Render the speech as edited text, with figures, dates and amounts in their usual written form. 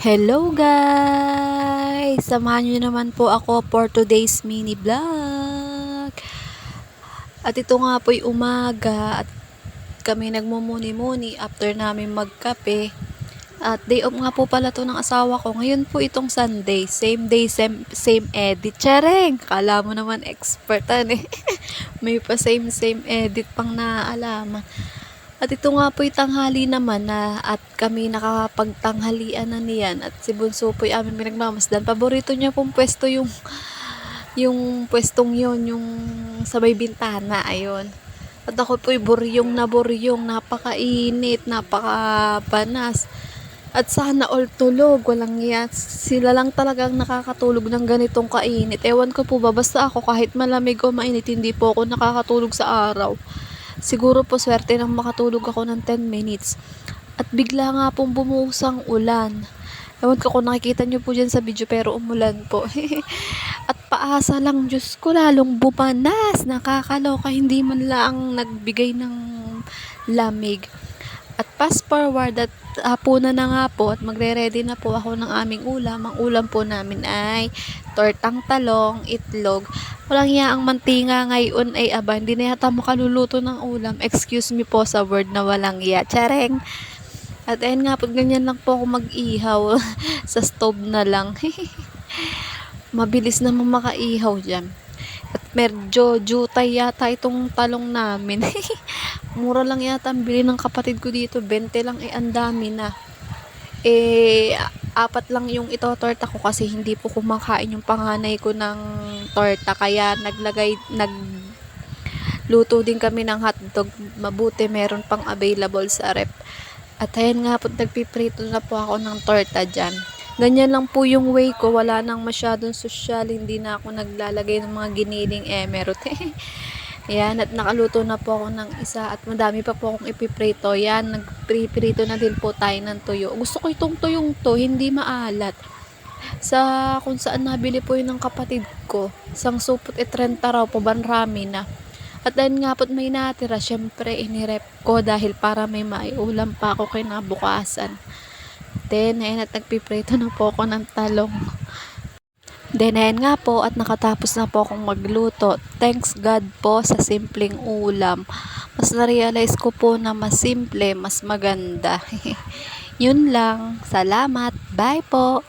Hello guys! Samahan nyo naman po ako for today's mini vlog. At ito nga po'y umaga at kami nagmumuni-muni after namin magkape. At day off nga po pala to ng asawa ko. Ngayon po itong Sunday. Same day, same edit. Chareng! Kala mo naman expertan eh. May pa same edit pang naaalaman. At ito nga po'y tanghali naman na at kami nakapagtanghalian na niyan at si Bunso po'y amin pinagmamasdan. Paborito niya pong pwesto yung pwestong yon yung sa may bintana, ayun. At ako po'y buryong, napakainit, napakabanas. At sana all tulog, walang iya. Sila lang talagang nakakatulog ng ganitong kainit. Ewan ko po ba, basta ako kahit malamig o mainit, hindi po ako nakakatulog sa araw. Siguro po swerte nang makatulog ako ng 10 minutes. At bigla nga pong bumusang ulan. Ewan ko kung nakikita nyo po dyan sa video pero umulan po. At paasa lang, Diyos ko, lalong bumanas. Nakakaloka, hindi man lang nagbigay ng lamig. At fast forward at hapunan na nga po at magre-ready na po ako ng aming ulam. Ang ulam po namin ay tortang talong, itlog. Walang iya ang mantinga ngayon ay aba, hindi na yata makaluluto ng ulam. Excuse me po sa word na walang iya. Chareng! At ayun nga po, ganyan lang po ako mag-ihaw sa stove na lang. Mabilis naman makaihaw dyan. At medyo jutay yata itong talong namin. Mura lang yata ang bili ng kapatid ko dito. 20 lang ang dami na. Apat lang yung itotorta ko kasi hindi po kumakain yung panganay ko ng torta. Kaya nagluto din kami ng hotdog. Mabuti meron pang available sa rep. At ayan nga po, nagpiprito na po ako ng torta dyan. Ganyan lang po yung way ko. Wala nang masyadong social. Hindi na ako naglalagay ng mga giniling emerald. Ayan, at nakaluto na po ako ng isa. At madami pa po akong ipiprito. Yan, nagpiprito na din po tayo ng tuyo. Gusto ko itong tuyong to, hindi maalat. Sa kung saan nabili po yun ng kapatid ko. Isang supot 30 raw po, banrami na. At dahil nga po't may natira, syempre inirep ko dahil para may maiulam pa ako kinabukasan. Then, ayan, at nagpiprito na po ako ng talong. Then, ayan nga po at nakatapos na po akong magluto. Thanks God po sa simpleng ulam. Mas na-realize ko po na mas simple, mas maganda. Yun lang. Salamat. Bye po.